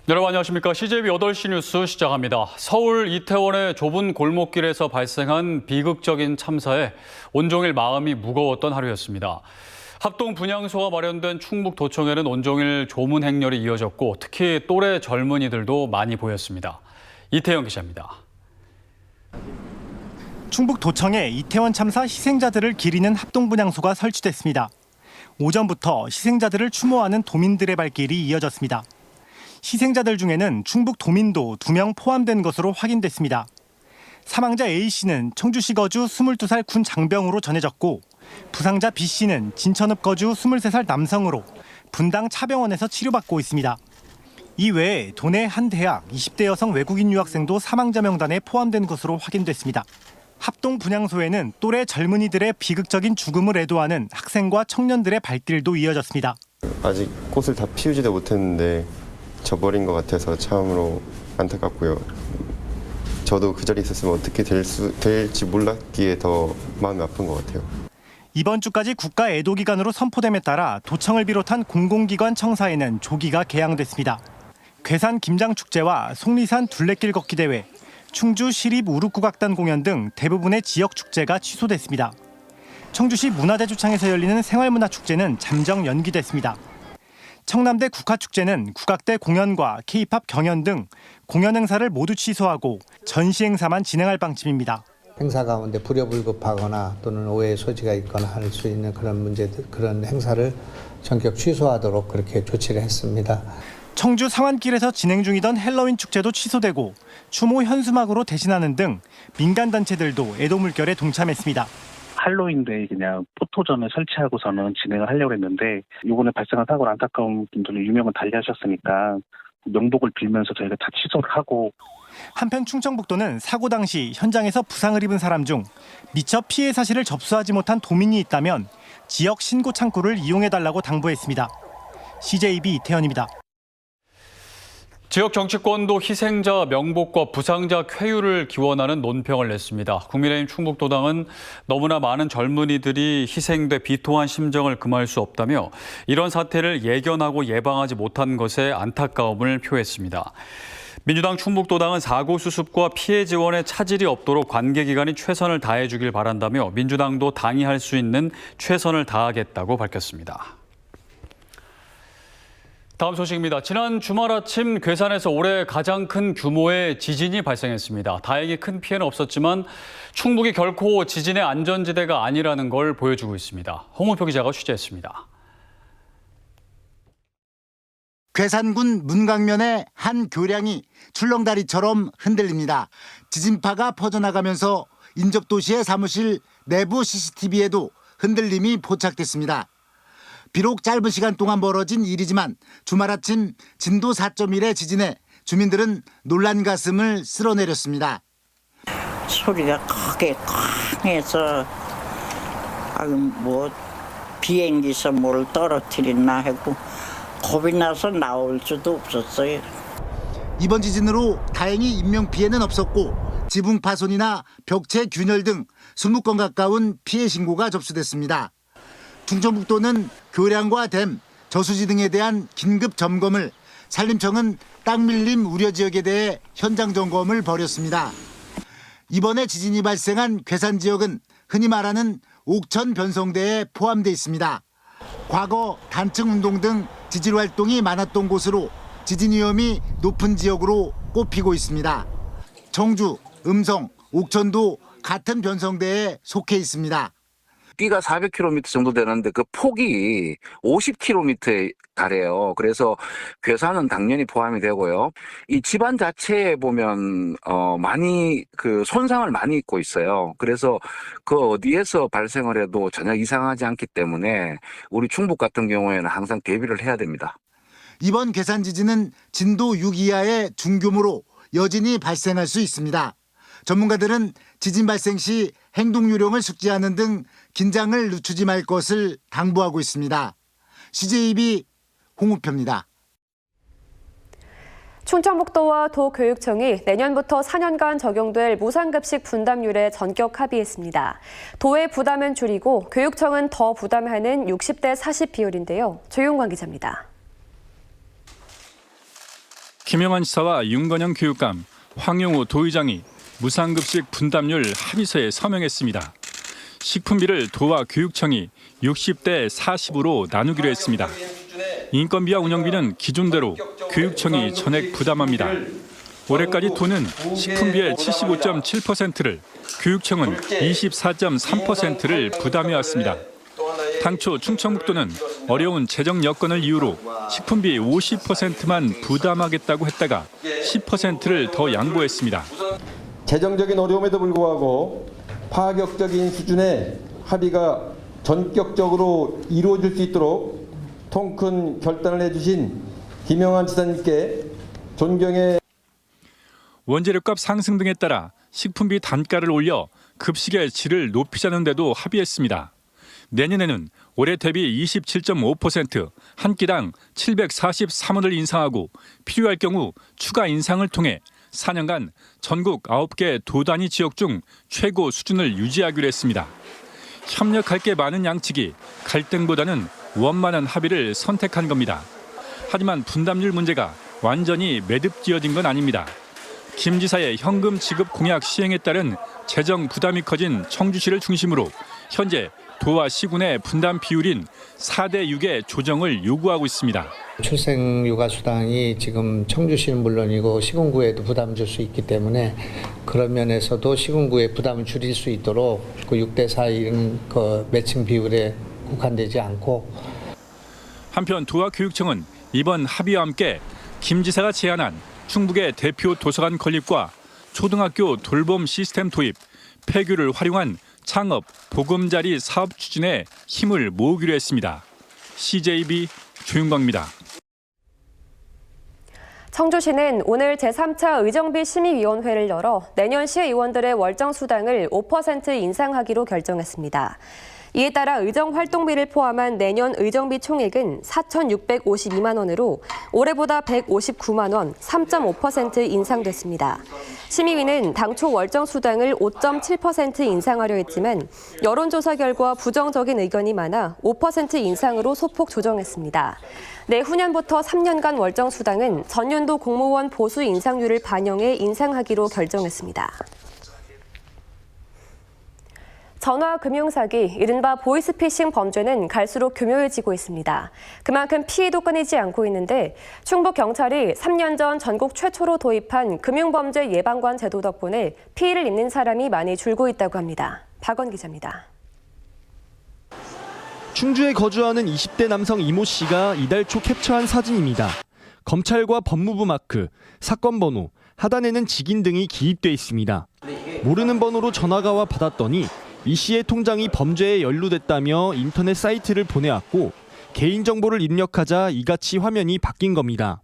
여러분 안녕하십니까. CJB 8시 뉴스 시작합니다. 서울 이태원의 좁은 골목길에서 발생한 비극적인 참사에 온종일 마음이 무거웠던 하루였습니다. 합동 분향소가 마련된 충북도청에는 온종일 조문 행렬이 이어졌고 특히 또래 젊은이들도 많이 보였습니다. 이태영 기자입니다. 충북도청에 이태원 참사 희생자들을 기리는 합동 분향소가 설치됐습니다. 오전부터 희생자들을 추모하는 도민들의 발길이 이어졌습니다. 희생자들 중에는 충북 도민도 2명 포함된 것으로 확인됐습니다. 사망자 A씨는 청주시 거주 22살 군 장병으로 전해졌고 부상자 B씨는 진천읍 거주 23살 남성으로 분당 차병원에서 치료받고 있습니다. 이 외에 도내 한 대학 20대 여성 외국인 유학생도 사망자 명단에 포함된 것으로 확인됐습니다. 합동 분향소에는 또래 젊은이들의 비극적인 죽음을 애도하는 학생과 청년들의 발길도 이어졌습니다. 아직 꽃을 다 피우지도 못했는데 져버린 것 같아서 참으로 안타깝고요. 저도 그 자리에 있었으면 어떻게 될지 몰랐기에 더 마음이 아픈 것 같아요. 이번 주까지 국가 애도 기간으로 선포됨에 따라 도청을 비롯한 공공기관 청사에는 조기가 개항됐습니다. 괴산 김장축제와 속리산 둘레길 걷기 대회, 충주 시립 우루국악단 공연 등 대부분의 지역 축제가 취소됐습니다. 청주시 문화대주창에서 열리는 생활문화축제는 잠정 연기됐습니다. 청남대 국화축제는 국악대 공연과 K-팝 경연 등 공연 행사를 모두 취소하고 전시 행사만 진행할 방침입니다. 행사 가운데 불효불급하거나 또는 오해의 소지가 있거나 할 수 있는 그런 문제들, 그런 행사를 전격 취소하도록 그렇게 조치를 했습니다. 청주 상환길에서 진행 중이던 헬로윈 축제도 취소되고 추모 현수막으로 대신하는 등 민간단체들도 애도 물결에 동참했습니다. 할로윈데이 그냥 포토전을 설치하고서는 진행을 하려고 했는데 이번에 발생한 사고로 안타까운 분들이 유명은 달리하셨으니까 명복을 빌면서 저희가 다 취소를 하고. 한편 충청북도는 사고 당시 현장에서 부상을 입은 사람 중 미처 피해 사실을 접수하지 못한 도민이 있다면 지역 신고 창구를 이용해달라고 당부했습니다. CJB 이태현입니다. 지역 정치권도 희생자 명복과 부상자 쾌유를 기원하는 논평을 냈습니다. 국민의힘 충북도당은 너무나 많은 젊은이들이 희생돼 비통한 심정을 금할 수 없다며 이런 사태를 예견하고 예방하지 못한 것에 안타까움을 표했습니다. 민주당 충북도당은 사고 수습과 피해 지원에 차질이 없도록 관계기관이 최선을 다해주길 바란다며 민주당도 당이 할 수 있는 최선을 다하겠다고 밝혔습니다. 다음 소식입니다. 지난 주말 아침 괴산에서 올해 가장 큰 규모의 지진이 발생했습니다. 다행히 큰 피해는 없었지만 충북이 결코 지진의 안전지대가 아니라는 걸 보여주고 있습니다. 홍은표 기자가 취재했습니다. 괴산군 문강면의 한 교량이 출렁다리처럼 흔들립니다. 지진파가 퍼져나가면서 인접도시의 사무실 내부 CCTV에도 흔들림이 포착됐습니다. 비록 짧은 시간 동안 벌어진 일이지만 주말 아침 진도 4.1의 지진에 주민들은 놀란 가슴을 쓸어내렸습니다. 소리가 크게 쾅 해서 뭐 비행기에서 뭘 떨어뜨렸나 하고 겁이 나서 나올 수도 없었어요. 이번 지진으로 다행히 인명피해는 없었고 지붕 파손이나 벽체 균열 등 20건 가까운 피해 신고가 접수됐습니다. 충청북도는 교량과 댐, 저수지 등에 대한 긴급 점검을, 산림청은 땅 밀림 우려 지역에 대해 현장 점검을 벌였습니다. 이번에 지진이 발생한 괴산 지역은 흔히 말하는 옥천 변성대에 포함돼 있습니다. 과거 단층 운동 등 지질 활동이 많았던 곳으로 지진 위험이 높은 지역으로 꼽히고 있습니다. 청주, 음성, 옥천도 같은 변성대에 속해 있습니다. 끼가 400km 정도 되는데 그 폭이 50km에 달해요. 그래서 괴산은 당연히 포함이 되고요. 이 집안 자체에 보면 많이 그 손상을 많이 입고 있어요. 그래서 그 어디에서 발생을 해도 전혀 이상하지 않기 때문에 우리 충북 같은 경우에는 항상 대비를 해야 됩니다. 이번 괴산 지진은 진도 6 이하의 중규모로 여진이 발생할 수 있습니다. 전문가들은 지진 발생 시 행동 요령을 숙지하는 등 긴장을 늦추지 말 것을 당부하고 있습니다. CJB 홍우표입니다. 충청북도와 도교육청이 내년부터 4년간 적용될 무상급식 분담률에 전격 합의했습니다. 도의 부담은 줄이고 교육청은 더 부담하는 60대 40 비율인데요. 조용관 기자입니다. 김영환 지사와 윤건영 교육감, 황용우 도의장이 무상급식 분담률 합의서에 서명했습니다. 식품비를 도와 교육청이 60대 40으로 나누기로 했습니다. 인건비와 운영비는 기존대로 교육청이 전액 부담합니다. 올해까지 도는 식품비의 75.7%를, 교육청은 24.3%를 부담해왔습니다. 당초 충청북도는 어려운 재정 여건을 이유로 식품비 50%만 부담하겠다고 했다가 10%를 더 양보했습니다. 재정적인 어려움에도 불구하고 파격적인 수준의 합의가 전격적으로 이루어질 수 있도록 통큰 결단을 해주신 김영환 지사님께 존경의 원재료값 상승 등에 따라 식품비 단가를 올려 급식의 질을 높이자는 데도 합의했습니다. 내년에는 올해 대비 27.5%, 한 끼당 743원을 인상하고 필요할 경우 추가 인상을 통해 4년간 전국 9개 도단위 지역 중 최고 수준을 유지하기로 했습니다. 협력할 게 많은 양측이 갈등보다는 원만한 합의를 선택한 겁니다. 하지만 분담률 문제가 완전히 매듭지어진 건 아닙니다. 김 지사의 현금 지급 공약 시행에 따른 재정 부담이 커진 청주시를 중심으로 현재 도와 시군의 분담 비율인 4대 6의 조정을 요구하고 있습니다. 출생육아수당이 지금 청주시는 물론이고 시군구에도 부담을 줄 수 있기 때문에 그런 면에서도 시군구의 부담을 줄일 수 있도록 그 6대 4인 그 매칭 비율에 국한되지 않고. 한편 도와 교육청은 이번 합의와 함께 김 지사가 제안한 충북의 대표 도서관 건립과 초등학교 돌봄 시스템 도입, 폐교를 활용한 창업, 보금자리 사업 추진에 힘을 모으기로 했습니다. CJB 조윤광입니다. 청주시는 오늘 제3차 의정비 심의위원회를 열어 내년 시의원들의 월정 수당을 5% 인상하기로 결정했습니다. 이에 따라 의정 활동비를 포함한 내년 의정비 총액은 4,652만 원으로 올해보다 159만 원, 3.5% 인상됐습니다. 심의위는 당초 월정 수당을 5.7% 인상하려 했지만 여론조사 결과 부정적인 의견이 많아 5% 인상으로 소폭 조정했습니다. 내후년부터 3년간 월정 수당은 전년도 공무원 보수 인상률을 반영해 인상하기로 결정했습니다. 전화 금융사기, 이른바 보이스피싱 범죄는 갈수록 교묘해지고 있습니다. 그만큼 피해도 끊이지 않고 있는데 충북경찰이 3년 전 전국 최초로 도입한 금융범죄 예방관 제도 덕분에 피해를 입는 사람이 많이 줄고 있다고 합니다. 박원 기자입니다. 충주에 거주하는 20대 남성 이모 씨가 이달 초 캡처한 사진입니다. 검찰과 법무부 마크, 사건 번호, 하단에는 직인 등이 기입돼 있습니다. 모르는 번호로 전화가 와 받았더니 이 씨의 통장이 범죄에 연루됐다며 인터넷 사이트를 보내왔고 개인정보를 입력하자 이같이 화면이 바뀐 겁니다.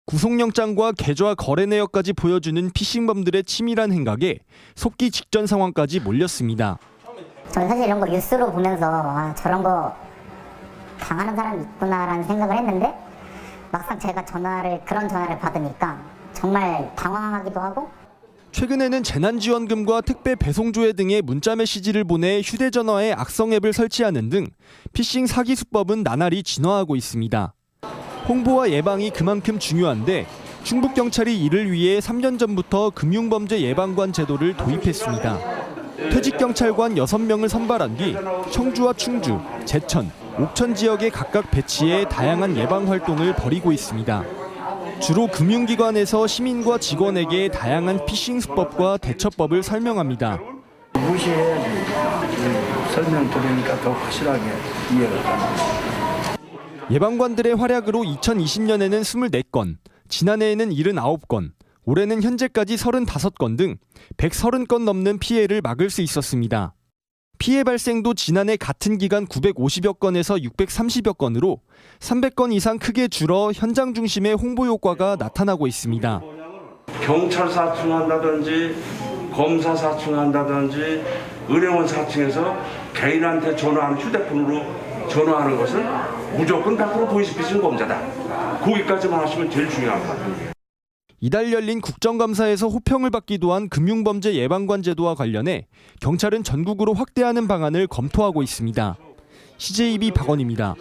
구속영장과 계좌 거래 내역까지 보여주는 피싱범들의 치밀한 행각에 속기 직전 상황까지 몰렸습니다. 저는 사실 이런 거 뉴스로 보면서 저런 거 당하는 사람이 있구나라는 생각을 했는데 막상 제가 그런 전화를 받으니까 정말 당황하기도 하고. 최근에는 재난지원금과 택배 배송조회 등의 문자 메시지를 보내 휴대전화에 악성 앱을 설치하는 등 피싱 사기 수법은 나날이 진화하고 있습니다. 홍보와 예방이 그만큼 중요한데 충북경찰이 이를 위해 3년 전부터 금융범죄 예방관 제도를 도입했습니다. 퇴직경찰관 6명을 선발한 뒤 청주와 충주, 제천, 옥천 지역에 각각 배치해 다양한 예방 활동을 벌이고 있습니다. 주로 금융기관에서 시민과 직원에게 다양한 피싱 수법과 대처법을 설명합니다. 무시해야지. 설명 들으니까 더 확실하게 이해가 갑니다. 예방관들의 활약으로 2020년에는 24건, 지난해에는 79건, 올해는 현재까지 35건 등 130건 넘는 피해를 막을 수 있었습니다. 피해 발생도 지난해 같은 기간 950여 건에서 630여 건으로 300건 이상 크게 줄어 현장 중심의 홍보 효과가 나타나고 있습니다. 경찰 사칭한다든지 검사 사칭한다든지 은행원 사칭해서 개인한테 전화하는 휴대폰으로 전화하는 것은 무조건 100% 보이스피싱 범죄다. 거기까지만 하시면 제일 중요합니다. 이달 열린 국정감사에서 호평을 받기도 한 금융범죄 예방관 제도와 관련해 경찰은 전국으로 확대하는 방안을 검토하고 있습니다. CJB 박원입니다.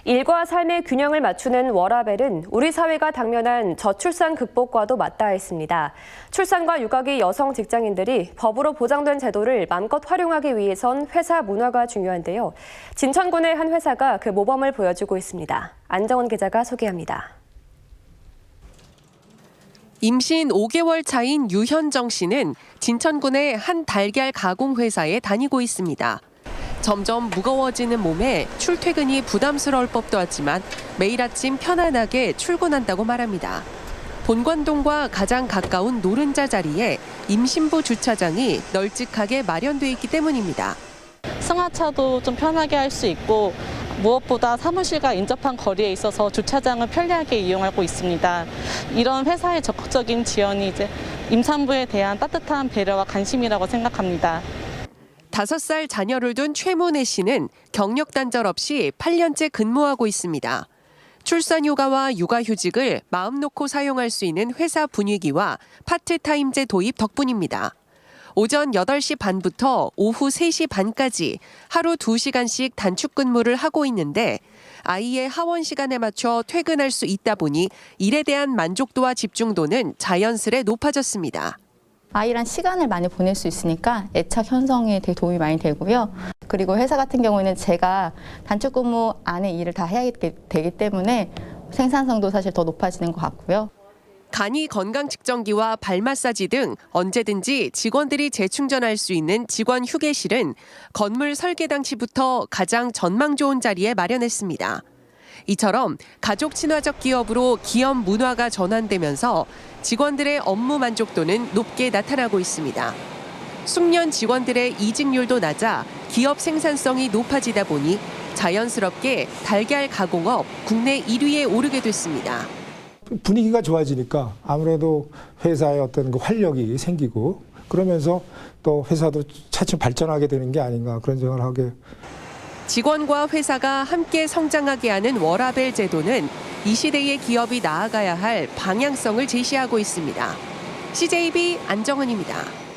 일과 삶의 균형을 맞추는 워라밸은 우리 사회가 당면한 저출산 극복과도 맞닿아 있습니다. 출산과 육아기 여성 직장인들이 법으로 보장된 제도를 마음껏 활용하기 위해선 회사 문화가 중요한데요. 진천군의 한 회사가 그 모범을 보여주고 있습니다. 안정원 기자가 소개합니다. 임신 5개월 차인 유현정 씨는 진천군의 한 달걀 가공 회사에 다니고 있습니다. 점점 무거워지는 몸에 출퇴근이 부담스러울 법도 하지만 매일 아침 편안하게 출근한다고 말합니다. 본관동과 가장 가까운 노른자 자리에 임신부 주차장이 널찍하게 마련돼 있기 때문입니다. 승하차도 좀 편하게 할 수 있고 무엇보다 사무실과 인접한 거리에 있어서 주차장을 편리하게 이용하고 있습니다. 이런 회사의 적극적인 지원이 이제 임산부에 대한 따뜻한 배려와 관심이라고 생각합니다. 5살 자녀를 둔 최문혜 씨는 경력 단절 없이 8년째 근무하고 있습니다. 출산휴가와 육아휴직을 마음 놓고 사용할 수 있는 회사 분위기와 파트타임제 도입 덕분입니다. 오전 8시 반부터 오후 3시 반까지 하루 2시간씩 단축 근무를 하고 있는데 아이의 하원 시간에 맞춰 퇴근할 수 있다 보니 일에 대한 만족도와 집중도는 자연스레 높아졌습니다. 아이랑 시간을 많이 보낼 수 있으니까 애착 형성에 되게 도움이 많이 되고요. 그리고 회사 같은 경우에는 제가 단축 근무 안에 일을 다 해야 되기 때문에 생산성도 사실 더 높아지는 것 같고요. 간이 건강 측정기와 발 마사지 등 언제든지 직원들이 재충전할 수 있는 직원 휴게실은 건물 설계 당시부터 가장 전망 좋은 자리에 마련했습니다. 이처럼 가족 친화적 기업으로 기업 문화가 전환되면서 직원들의 업무 만족도는 높게 나타나고 있습니다. 숙련 직원들의 이직률도 낮아 기업 생산성이 높아지다 보니 자연스럽게 달걀 가공업 국내 1위에 오르게 됐습니다. 분위기가 좋아지니까 아무래도 회사의 어떤 그 활력이 생기고 그러면서 또 회사도 차츰 발전하게 되는 게 아닌가 그런 생각을 하게. 직원과 회사가 함께 성장하게 하는 워라밸 제도는 이 시대의 기업이 나아가야 할 방향성을 제시하고 있습니다. CJB 안정은입니다.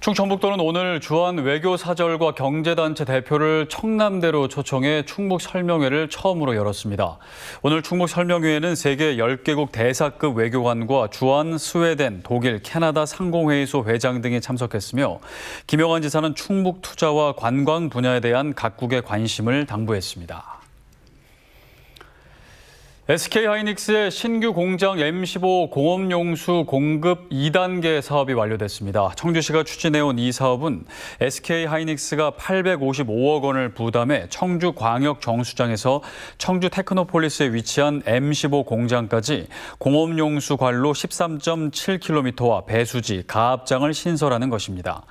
충청북도는 오늘 주한 외교사절과 경제단체 대표를 청남대로 초청해 충북 설명회를 처음으로 열었습니다. 오늘 충북 설명회에는 세계 10개국 대사급 외교관과 주한, 스웨덴, 독일, 캐나다 상공회의소 회장 등이 참석했으며 김영환 지사는 충북 투자와 관광 분야에 대한 각국의 관심을 당부했습니다. SK하이닉스의 신규 공장 M15 공업용수 공급 2단계 사업이 완료됐습니다. 청주시가 추진해온 이 사업은 SK하이닉스가 855억 원을 부담해 청주광역정수장에서 청주 테크노폴리스에 위치한 M15 공장까지 공업용수 관로 13.7km와 배수지, 가압장을 신설하는 것입니다.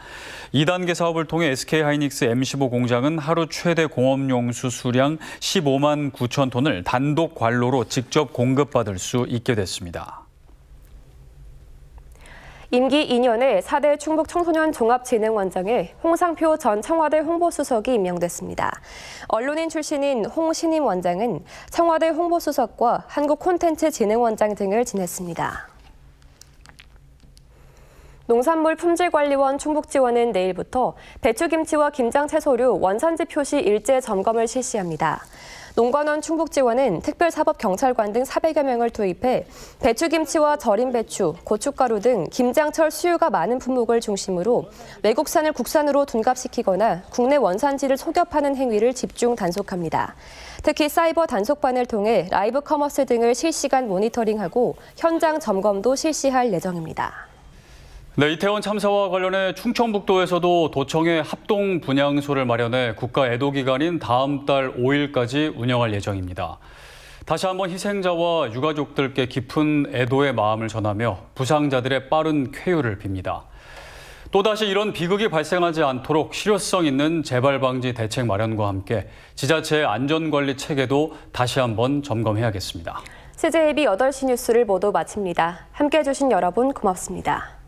2단계 사업을 통해 SK하이닉스 M15 공장은 하루 최대 공업용수 수량 15만 9천 톤을 단독 관로로 직접 공급받을 수 있게 됐습니다. 임기 2년의 4대 충북 청소년 종합진흥원장에 홍상표 전 청와대 홍보수석이 임명됐습니다. 언론인 출신인 홍 신임 원장은 청와대 홍보수석과 한국콘텐츠진흥원장 등을 지냈습니다. 농산물 품질관리원 충북지원은 내일부터 배추김치와 김장채소류 원산지 표시 일제 점검을 실시합니다. 농관원 충북지원은 특별사법경찰관 등 400여 명을 투입해 배추김치와 절임 배추, 고춧가루 등 김장철 수요가 많은 품목을 중심으로 외국산을 국산으로 둔갑시키거나 국내 원산지를 속여파는 행위를 집중 단속합니다. 특히 사이버 단속반을 통해 라이브 커머스 등을 실시간 모니터링하고 현장 점검도 실시할 예정입니다. 네, 이태원 참사와 관련해 충청북도에서도 도청에 합동 분향소를 마련해 국가 애도기간인 다음 달 5일까지 운영할 예정입니다. 다시 한번 희생자와 유가족들께 깊은 애도의 마음을 전하며 부상자들의 빠른 쾌유를 빕니다. 또다시 이런 비극이 발생하지 않도록 실효성 있는 재발 방지 대책 마련과 함께 지자체의 안전관리 체계도 다시 한번 점검해야겠습니다. CJB 8시 뉴스를 모두 마칩니다. 함께해 주신 여러분 고맙습니다.